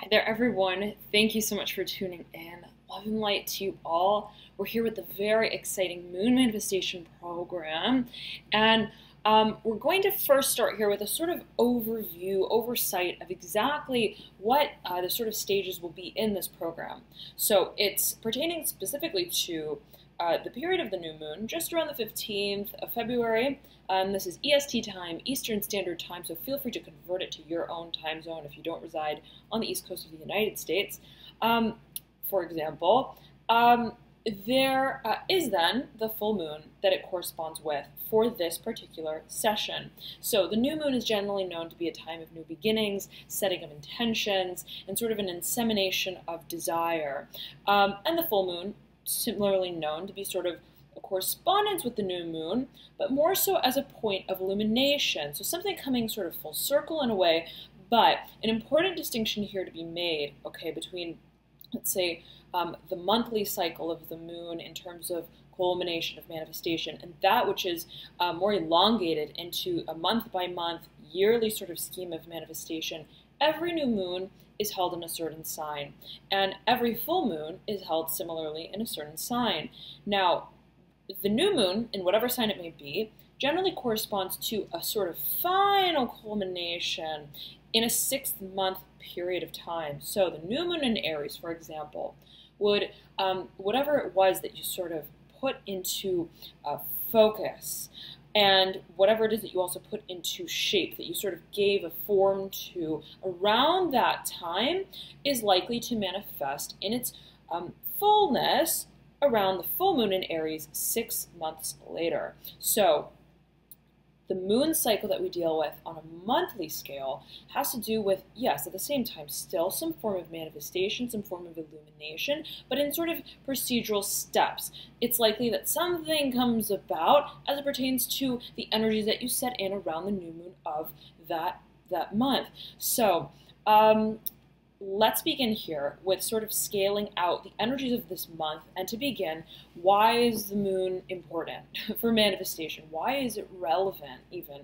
Hi there, everyone. Thank you so much for tuning in. Love and light to you all. We're here with the very exciting Moon Manifestation program. And we're going to first start here with a sort of overview, oversight of exactly what the sort of stages will be in this program. So it's pertaining specifically to the period of the new moon, just around the 15th of February. This is EST time, Eastern Standard Time, so feel free to convert it to your own time zone if you don't reside on the East Coast of the United States. For example, there is then the full moon that it corresponds with for this particular session. So the new moon is generally known to be a time of new beginnings, setting of intentions, and sort of an insemination of desire. And the full moon, similarly known to be sort of a correspondence with the new moon, but more so as a point of illumination. So something coming sort of full circle in a way, but an important distinction here to be made, okay, between, let's say, the monthly cycle of the moon in terms of culmination of manifestation, and that which is more elongated into a month-by-month, yearly sort of scheme of manifestation. Every new moon is held in a certain sign, and every full moon is held similarly in a certain sign. Now, the new moon, in whatever sign it may be, generally corresponds to a sort of final culmination in a 6-month period of time. So the new moon in Aries, for example, would, whatever it was that you sort of put into focus, and whatever it is that you also put into shape, that you sort of gave a form to around that time, is likely to manifest in its fullness around the full moon in Aries 6 months later. So the moon cycle that we deal with on a monthly scale has to do with, yes, at the same time, still some form of manifestation, some form of illumination, but in sort of procedural steps. It's likely that something comes about as it pertains to the energies that you set in around the new moon of that month. So, let's begin here with sort of scaling out the energies of this month. And to begin, why is the moon important for manifestation? Why is it relevant even?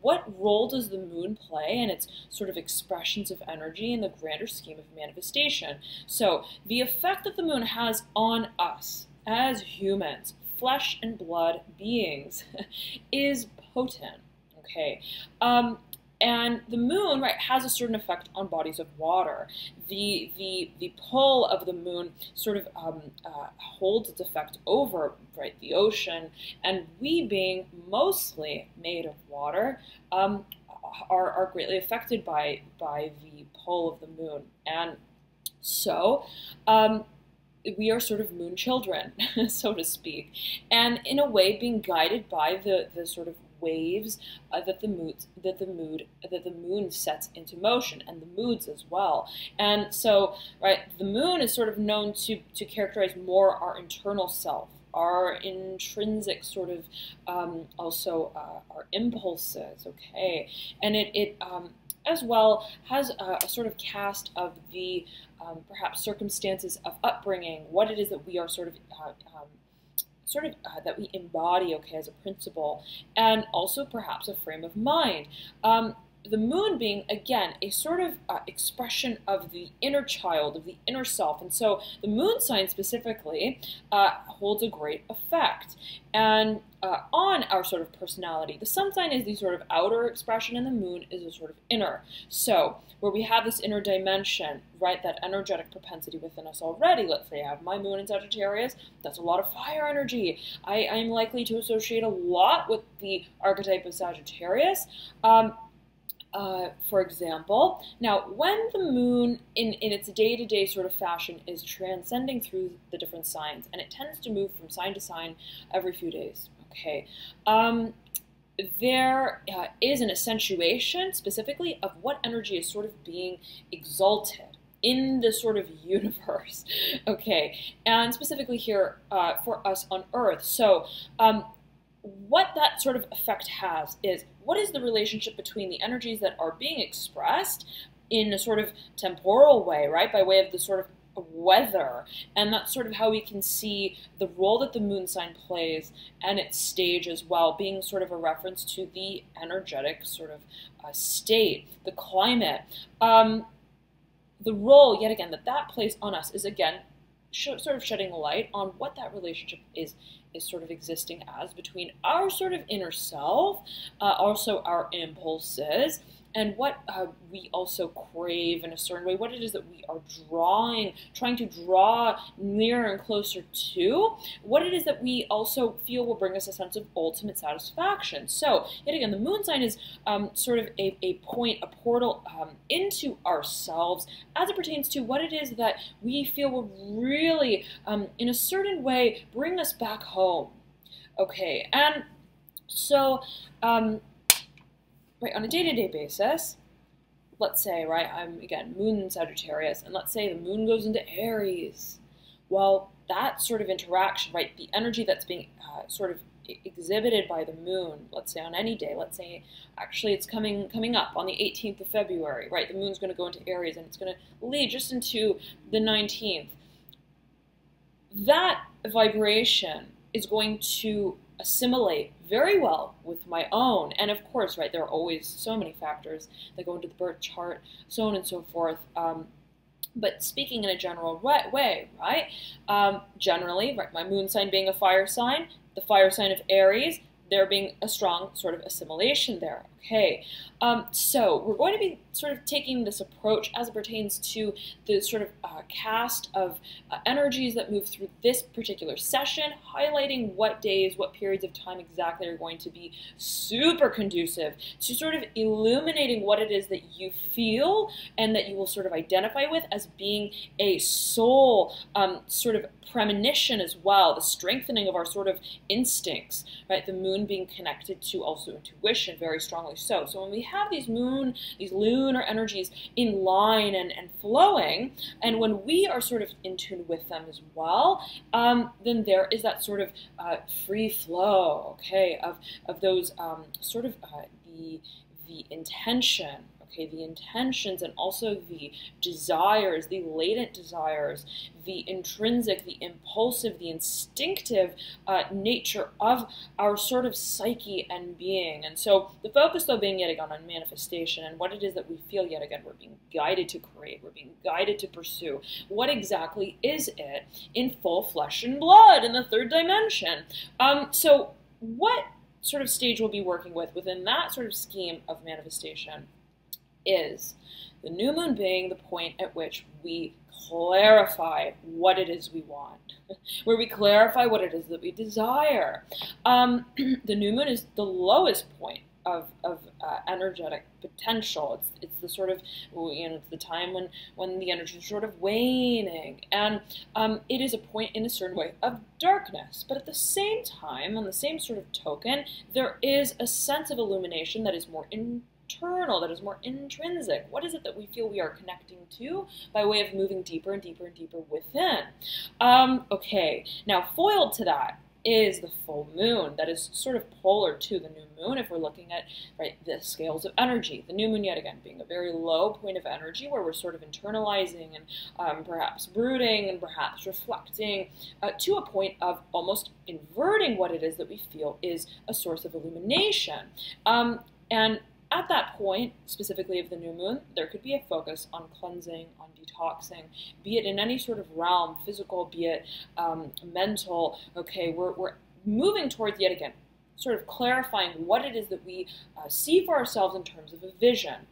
What role does the moon play in its sort of expressions of energy in the grander scheme of manifestation? So the effect that the moon has on us as humans, flesh and blood beings, is potent, okay? And the moon, right, has a certain effect on bodies of water. The pull of the moon sort of holds its effect over, right, the ocean, and we, being mostly made of water, are greatly affected by the pull of the moon. And so we are sort of moon children, so to speak, and in a way being guided by the sort of waves that the moon sets into motion, and the moods as well. And so, right, the moon is sort of known to characterize more our internal self, our intrinsic sort of also our impulses, okay, and it as well has a sort of cast of the perhaps circumstances of upbringing, what it is that we are sort of that we embody, okay, as a principle, and also perhaps a frame of mind. The moon being, again, a sort of expression of the inner child, of the inner self. And so the moon sign specifically holds a great effect and on our sort of personality. The sun sign is the sort of outer expression, and the moon is a sort of inner. So where we have this inner dimension, right, that energetic propensity within us already. Let's say I have my moon in Sagittarius, that's a lot of fire energy. I am likely to associate a lot with the archetype of Sagittarius. For example, now when the moon in its day-to-day sort of fashion is transcending through the different signs, and it tends to move from sign to sign every few days, okay, there is an accentuation specifically of what energy is sort of being exalted in the sort of universe, okay, and specifically here for us on Earth. So what that sort of effect has is, what is the relationship between the energies that are being expressed in a sort of temporal way, right, by way of the sort of weather, and that's sort of how we can see the role that the moon sign plays and its stage as well, being sort of a reference to the energetic sort of state, the climate. the role, yet again, that that plays on us is, again, sort of shedding light on what that relationship is sort of existing as between our sort of inner self, also our impulses, and what we also crave in a certain way, what it is that we are trying to draw nearer and closer to, what it is that we also feel will bring us a sense of ultimate satisfaction. So, yet again, the moon sign is sort of a point, a portal into ourselves as it pertains to what it is that we feel will really, in a certain way, bring us back home. Okay, and so, right, on a day-to-day basis, let's say, right, I'm, again, moon in Sagittarius, and let's say the moon goes into Aries. Well, that sort of interaction, right, the energy that's being sort of exhibited by the moon, let's say on any day, let's say actually it's coming up on the 18th of February, right, the moon's going to go into Aries, and it's going to lead just into the 19th. That vibration is going to assimilate very well with my own. And of course, right, there are always so many factors that go into the birth chart, so on and so forth. But speaking in a general way, right, generally, right, my moon sign being a fire sign, the fire sign of Aries, there being a strong sort of assimilation there. Okay, so we're going to be sort of taking this approach as it pertains to the sort of cast of energies that move through this particular session, highlighting what days, what periods of time exactly are going to be super conducive to sort of illuminating what it is that you feel and that you will sort of identify with as being a soul sort of premonition as well, the strengthening of our sort of instincts, right? The moon being connected to also intuition very strongly so. So when we have these lunar energies in line and flowing, and when we are sort of in tune with them as well, then there is that sort of free flow, okay, of those sort of the intention, okay, the intentions and also the desires, the latent desires, the intrinsic, the impulsive, the instinctive nature of our sort of psyche and being. And so the focus, though, being yet again on manifestation and what it is that we feel, yet again, we're being guided to create, we're being guided to pursue. What exactly is it in full flesh and blood in the third dimension? So what sort of stage we'll be working with within that sort of scheme of manifestation is the new moon being the point at which we clarify what it is we want, where we clarify what it is that we desire. The new moon is the lowest point of energetic potential. It's the sort of, it's the time when the energy is sort of waning, and it is a point in a certain way of darkness. But at the same time, on the same sort of token, there is a sense of illumination that is more internal, that is more intrinsic. What is it that we feel we are connecting to by way of moving deeper and deeper and deeper within? Okay, now foiled to that is the full moon that is sort of polar to the new moon if we're looking at, right, the scales of energy. The new moon, yet again, being a very low point of energy where we're sort of internalizing and perhaps brooding and perhaps reflecting to a point of almost inverting what it is that we feel is a source of illumination. And at that point, specifically of the new moon, there could be a focus on cleansing, on detoxing, be it in any sort of realm, physical, be it mental. Okay, we're moving towards, yet again, sort of clarifying what it is that we see for ourselves in terms of a vision.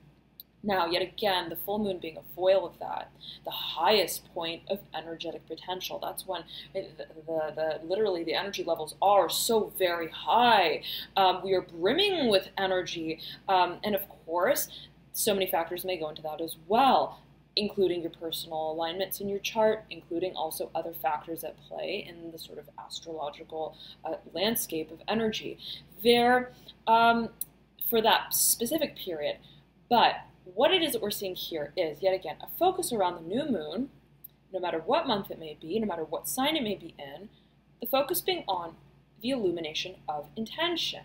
Now, yet again, the full moon being a foil of that, the highest point of energetic potential. That's when literally the energy levels are so very high. We are brimming with energy. And of course, so many factors may go into that as well, including your personal alignments in your chart, including also other factors at play in the sort of astrological landscape of energy there for that specific period. But what it is that we're seeing here is, yet again, a focus around the new moon, no matter what month it may be, no matter what sign it may be in, the focus being on the illumination of intention.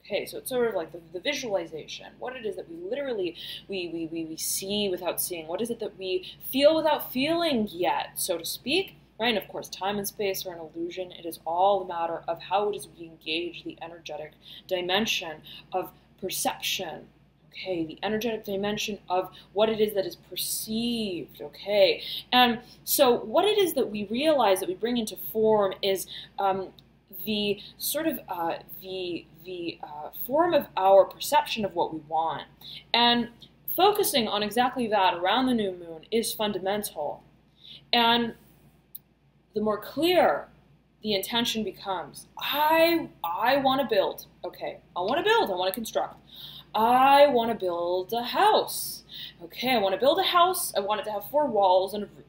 Okay, so it's sort of like the visualization, what it is that we literally, we see without seeing, what is it that we feel without feeling yet, so to speak, right? And of course, time and space are an illusion. It is all a matter of how it is we engage the energetic dimension of perception. Okay, the energetic dimension of what it is that is perceived, okay? And so what it is that we realize that we bring into form is the sort of the form of our perception of what we want. And focusing on exactly that around the new moon is fundamental. And the more clear the intention becomes, I want to build, okay, I want to build, I want to construct. I want to build a house. Okay, I want to build a house. I want it to have 4 walls and a roof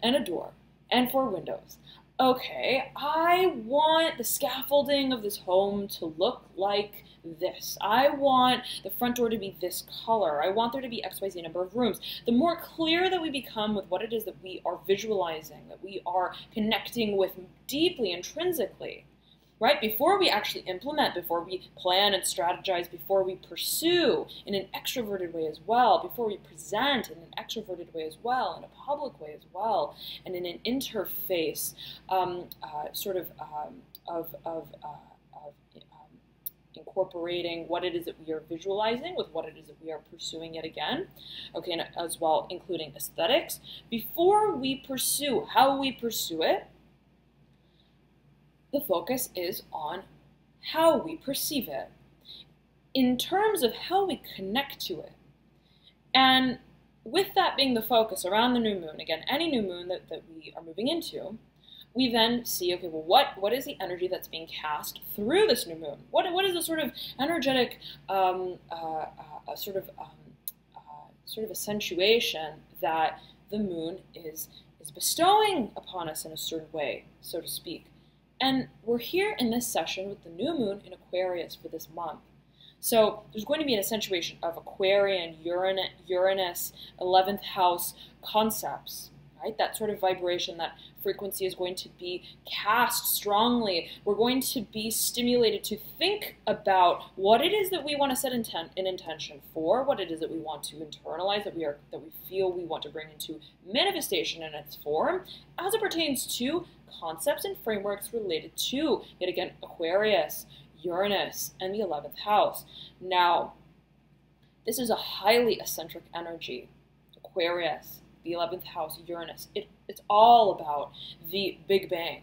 and a door and 4 windows. Okay, I want the scaffolding of this home to look like this. I want the front door to be this color. I want there to be XYZ number of rooms. The more clear that we become with what it is that we are visualizing, that we are connecting with deeply, intrinsically, right? Before we actually implement, before we plan and strategize, before we pursue in an extroverted way as well, before we present in an extroverted way as well, in a public way as well, and in an interface incorporating what it is that we are visualizing with what it is that we are pursuing yet again, okay, and as well including aesthetics. Before we pursue how we pursue it, the focus is on how we perceive it in terms of how we connect to it. And with that being the focus around the new moon, again, any new moon that we are moving into, we then see, okay, well, what is the energy that's being cast through this new moon? What is the sort of energetic sort of accentuation that the moon is bestowing upon us in a certain way, so to speak? And we're here in this session with the new moon in Aquarius for this month. So there's going to be an accentuation of Aquarian, Uranus, 11th house concepts, right? That sort of vibration, that frequency is going to be cast strongly. We're going to be stimulated to think about what it is that we want to set an intention for, what it is that we want to internalize, that we feel we want to bring into manifestation in its form, as it pertains to concepts and frameworks related to, yet again, Aquarius, Uranus, and the 11th house. Now, this is a highly eccentric energy. Aquarius, the 11th house, Uranus. It's all about the Big Bang.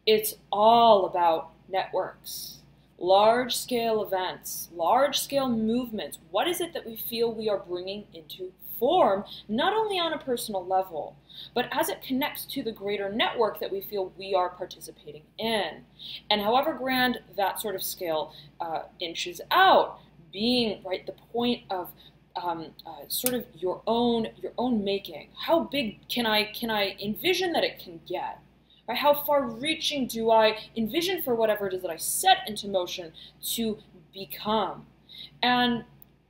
It's all about networks, large-scale events, large-scale movements. What is it that we feel we are bringing into form, not only on a personal level, but as it connects to the greater network that we feel we are participating in? And however grand that sort of scale inches out, being right the point of sort of your own making. How big can I envision that it can get? Right? How far-reaching do I envision for whatever it is that I set into motion to become? And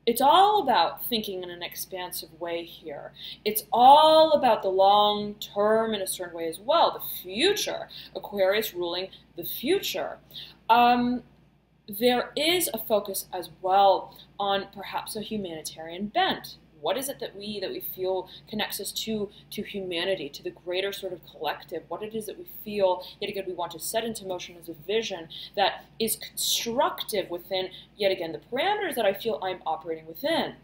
it's all about thinking in an expansive way here. It's all about the long term in a certain way as well, the future. Aquarius ruling the future. There is a focus as well on perhaps a humanitarian bent. What is it that we feel connects us to humanity, to the greater sort of collective? What it is that we feel, yet again, we want to set into motion as a vision that is constructive within, yet again, the parameters that I feel I'm operating within.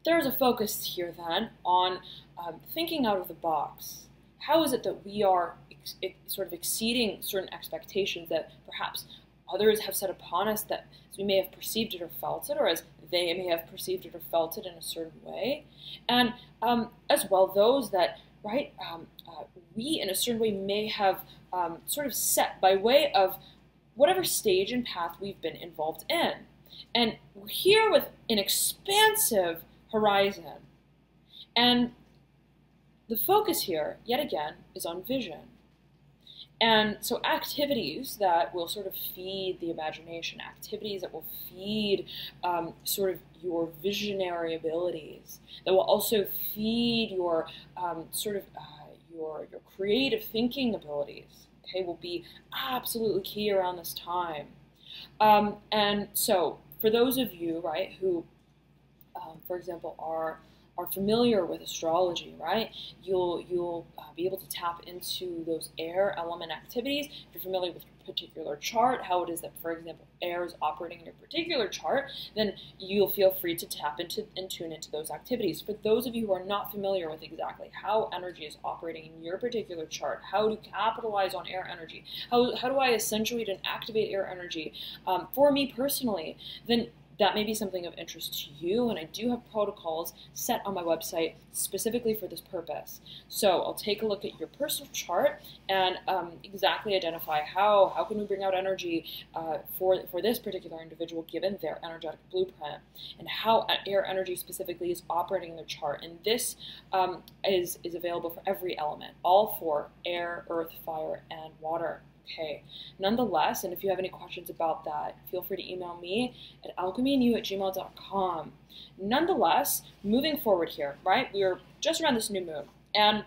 There's a focus here then on thinking out of the box. How is it that we are sort of exceeding certain expectations that perhaps others have set upon us, that we may have perceived it or felt it, or as they may have perceived it or felt it in a certain way, and as well those that, right, we in a certain way may have sort of set by way of whatever stage and path we've been involved in. And we're here with an expansive horizon. And the focus here, yet again, is on vision. And so activities that will sort of feed the imagination, activities that will feed sort of your visionary abilities, that will also feed your sort of your creative thinking abilities, okay, will be absolutely key around this time. And so for those of you, right, who, for example, are are familiar with astrology, right, you'll be able to tap into those air element activities. If you're familiar with your particular chart, how it is that, for example, air is operating in your particular chart, then you'll feel free to tap into and tune into those activities. For those of you who are not familiar with exactly how energy is operating in your particular chart, how to capitalize on air energy, how do I accentuate and activate air energy for me personally, then that may be something of interest to you, and I do have protocols set on my website specifically for this purpose. So I'll take a look at your personal chart and exactly identify how can we bring out energy for this particular individual given their energetic blueprint, and how air energy specifically is operating in their chart. And this is available for every element, all for air, earth, fire, and water. Okay, nonetheless, and if you have any questions about that, feel free to email me at alchemyandyou@gmail.com. Nonetheless, moving forward here, right, we're just around this new moon, and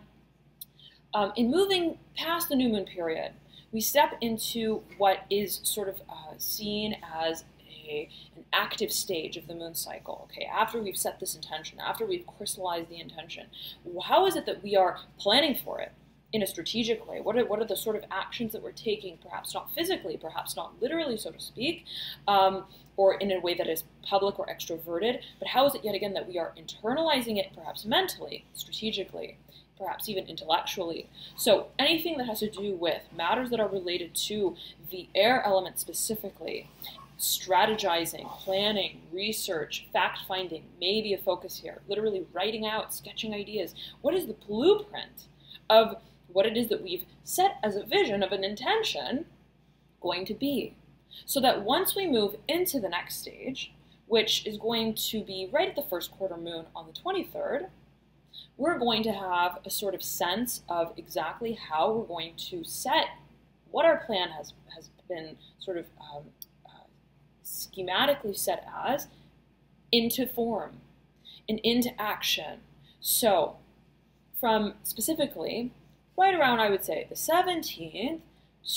in moving past the new moon period, we step into what is sort of seen as an active stage of the moon cycle. Okay, after we've set this intention, after we've crystallized the intention, how is it that we are planning for it in a strategic way? What are the sort of actions that we're taking, perhaps not physically, perhaps not literally, so to speak, or in a way that is public or extroverted, but how is it yet again that we are internalizing it, perhaps mentally, strategically, perhaps even intellectually? So anything that has to do with matters that are related to the air element specifically, strategizing, planning, research, fact-finding may be a focus here. Literally writing out, sketching ideas. What is the blueprint of what it is that we've set as a vision of an intention going to be? So that once we move into the next stage, which is going to be right at the first quarter moon on the 23rd, we're going to have a sort of sense of exactly how we're going to set what our plan has been sort of schematically set as into form and into action. So from specifically right around, I would say, the 17th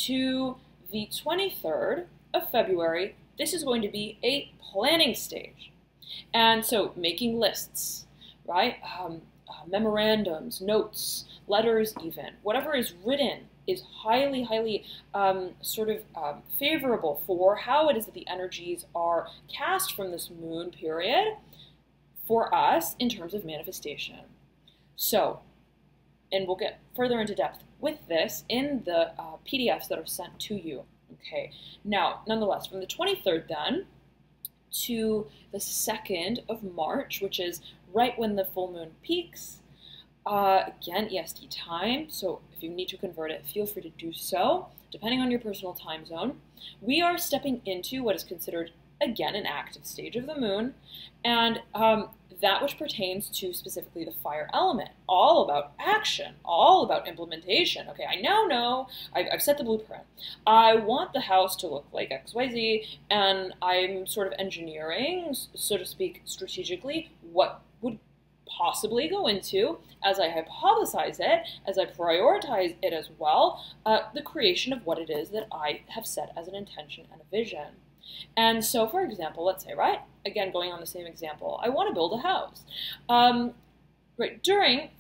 to the 23rd of February, this is going to be a planning stage. And so making lists, right? Memorandums, notes, letters even, whatever is written is highly favorable for how it is that the energies are cast from this moon period for us in terms of manifestation. So, and we'll get further into depth with this in the PDFs that are sent to you. Okay, now, nonetheless, from the 23rd then to the 2nd of March, which is right when the full moon peaks, again, EST time, so if you need to convert it, feel free to do so, depending on your personal time zone. We are stepping into what is considered, again, an active stage of the moon, and that which pertains to specifically the fire element, all about action, all about implementation. Okay, I now know, I've set the blueprint. I want the house to look like XYZ, and I'm sort of engineering, so to speak, strategically, what would possibly go into, as I hypothesize it, as I prioritize it as well, the creation of what it is that I have set as an intention and a vision. And so, for example, let's say, right, again, going on the same example, I want to build a house. Right,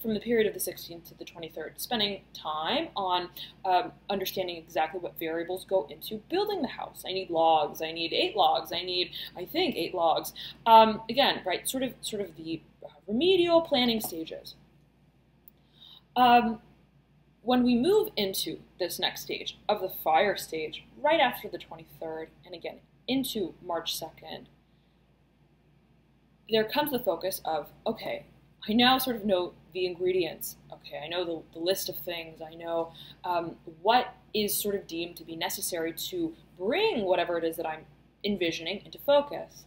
from the period of the 16th to the 23rd, spending time on understanding exactly what variables go into building the house. I need logs, I need 8 logs, I think 8 logs. Again, right, sort of the remedial planning stages. When we move into this next stage of the fire stage, right after the 23rd, and again, into March 2nd, there comes the focus of, okay, I now sort of know the ingredients. Okay, I know the list of things. I know what is sort of deemed to be necessary to bring whatever it is that I'm envisioning into focus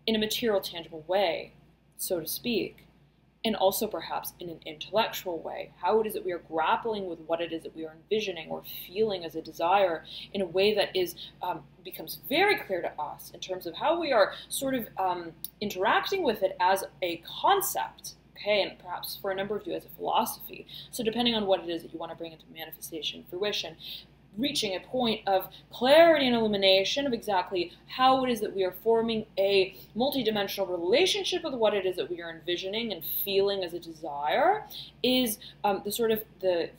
in a material, tangible way, so to speak, and also perhaps in an intellectual way. How it is that we are grappling with what it is that we are envisioning or feeling as a desire in a way that is becomes very clear to us in terms of how we are sort of interacting with it as a concept. Okay, and perhaps for a number of you as a philosophy. So depending on what it is that you want to bring into manifestation, fruition, reaching a point of clarity and illumination of exactly how it is that we are forming a multidimensional relationship with what it is that we are envisioning and feeling as a desire, is the sort of the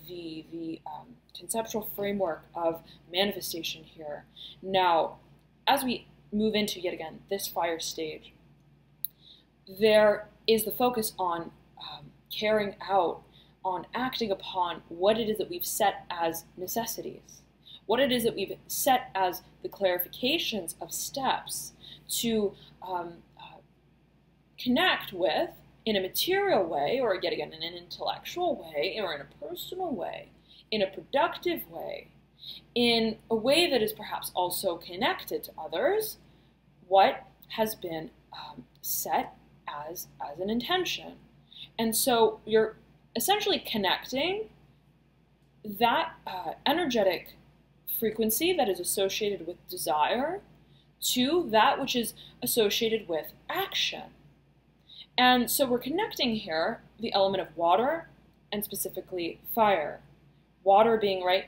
conceptual framework of manifestation here. Now, as we move into, yet again, this fire stage, there is the focus on carrying out, on acting upon what it is that we've set as necessities, what it is that we've set as the clarifications of steps to connect with in a material way, or yet again in an intellectual way, or in a personal way, in a productive way, in a way that is perhaps also connected to others, what has been set as an intention. And so you're essentially connecting that energetic frequency that is associated with desire to that which is associated with action. And so we're connecting here the element of water and specifically fire. Water being, right,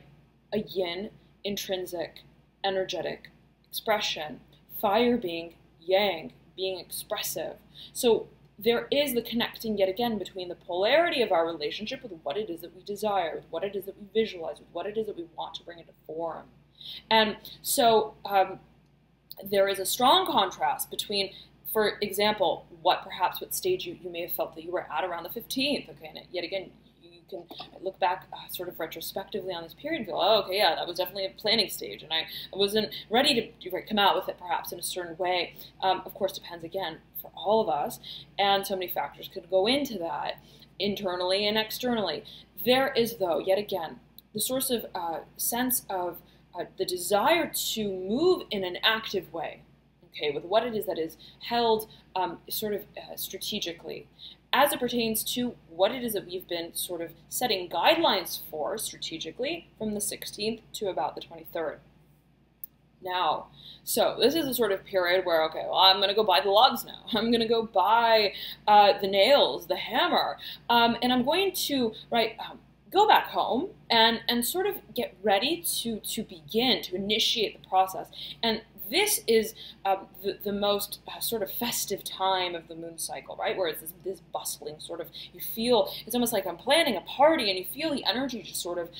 a yin, intrinsic, energetic expression. Fire being yang, being expressive. So there is the connecting yet again between the polarity of our relationship with what it is that we desire, with what it is that we visualize, with what it is that we want to bring into form. And so there is a strong contrast between, for example, what stage you may have felt that you were at around the 15th, okay, and yet again, you can look back sort of retrospectively on this period and go, oh, okay, yeah, that was definitely a planning stage, and I wasn't ready to come out with it perhaps in a certain way. Of course, depends again for all of us, and so many factors could go into that, internally and externally. There is, though, yet again, the source of sense of the desire to move in an active way, okay, with what it is that is held sort of strategically, as it pertains to what it is that we've been sort of setting guidelines for strategically from the 16th to about the 23rd. Now, so this is a sort of period where, okay, well, I'm going to go buy the logs now. I'm going to go buy the nails, the hammer, and I'm going to, right, go back home and sort of get ready to begin, to initiate the process. And this is the most sort of festive time of the moon cycle, right? Where it's this bustling sort of, you feel, it's almost like I'm planning a party and you feel the energy just sort of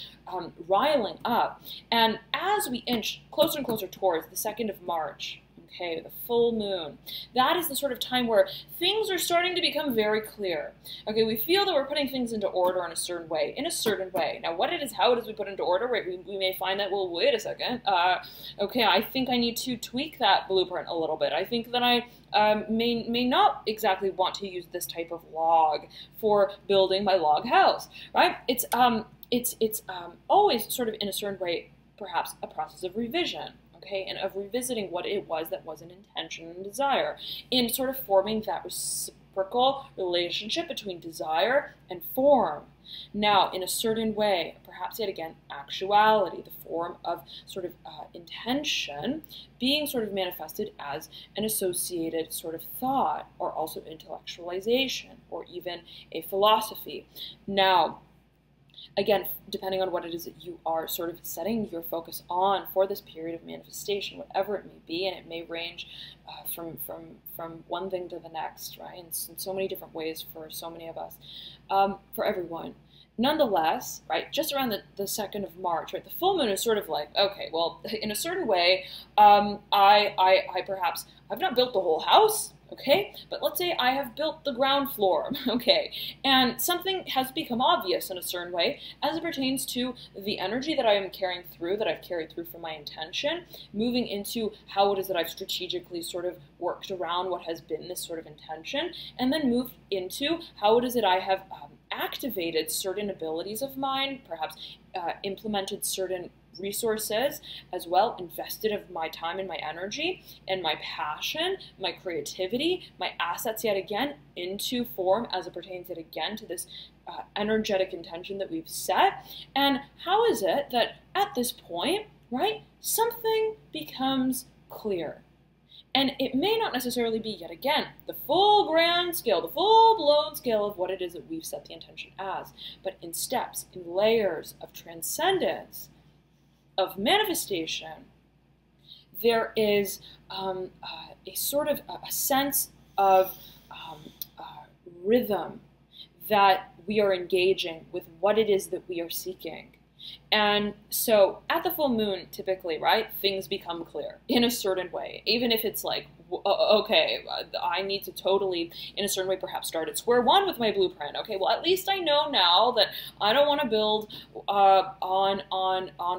riling up. And as we inch closer and closer towards the 2nd of March, okay, the full moon, that is the sort of time where things are starting to become very clear. Okay, we feel that we're putting things into order in a certain way, Now, what it is, how it is we put into order, right, we may find that, well, wait a second, okay, I think I need to tweak that blueprint a little bit. I think that I may not exactly want to use this type of log for building my log house, right? It's always sort of in a certain way, perhaps a process of revision. Okay, and of revisiting what it was that was an intention and desire, in sort of forming that reciprocal relationship between desire and form. Now, in a certain way, perhaps yet again, actuality, the form of sort of intention, being sort of manifested as an associated sort of thought, or also intellectualization, or even a philosophy. Now, again, depending on what it is that you are sort of setting your focus on for this period of manifestation, whatever it may be, and it may range from one thing to the next, right? In so many different ways for so many of us, for everyone. Nonetheless, right, just around the 2nd of March, right, the full moon is sort of like, okay, well, in a certain way, I perhaps, I've not built the whole house, okay, but let's say I have built the ground floor, okay, and something has become obvious in a certain way as it pertains to the energy that I am carrying through, that I've carried through from my intention, moving into how it is that I've strategically sort of worked around what has been this sort of intention, and then moved into how it is that I have activated certain abilities of mine, perhaps implemented certain resources as well, invested of my time and my energy and my passion, my creativity, my assets yet again into form as it pertains yet again to this energetic intention that we've set. And how is it that at this point, right, something becomes clear? And it may not necessarily be, yet again, the full grand scale, the full-blown scale of what it is that we've set the intention as, but in steps, in layers of transcendence, of manifestation, there is a sort of a sense of rhythm that we are engaging with what it is that we are seeking. And so at the full moon, typically, right, things become clear in a certain way, even if it's like, okay, I need to totally, in a certain way, perhaps start at square one with my blueprint. Okay, well, at least I know now that I don't want to build on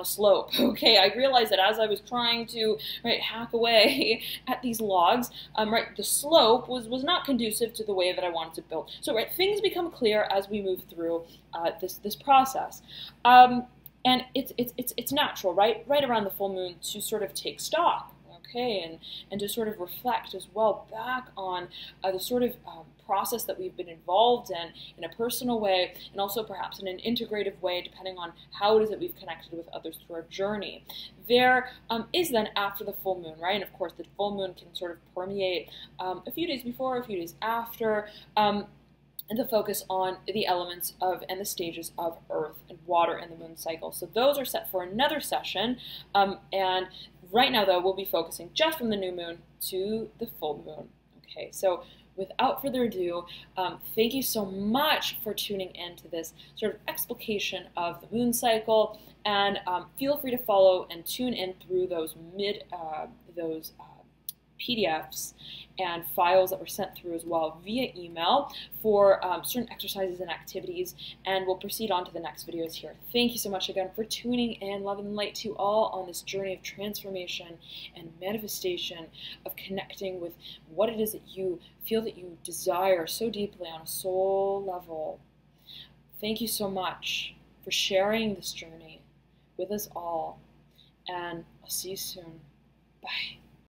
a slope. Okay, I realized that as I was trying to hack away at these logs, the slope was not conducive to the way that I wanted to build. So things become clear as we move through this process. And it's natural, right around the full moon, to sort of take stock, okay, and to sort of reflect as well back on the sort of process that we've been involved in a personal way, and also perhaps in an integrative way, depending on how it is that we've connected with others through our journey. There is then after the full moon, right, and of course the full moon can sort of permeate a few days before, a few days after, and to focus on the elements of and the stages of earth and water in the moon cycle. So those are set for another session. And right now, though, we'll be focusing just from the new moon to the full moon. Okay, so without further ado, thank you so much for tuning in to this sort of explication of the moon cycle. And feel free to follow and tune in through those PDFs and files that were sent through as well via email for certain exercises and activities, and we'll proceed on to the next videos here. Thank you so much again for tuning in. Love and light to you all on this journey of transformation and manifestation, of connecting with what it is that you feel that you desire so deeply on a soul level. Thank you so much for sharing this journey with us all, and I'll see you soon. Bye.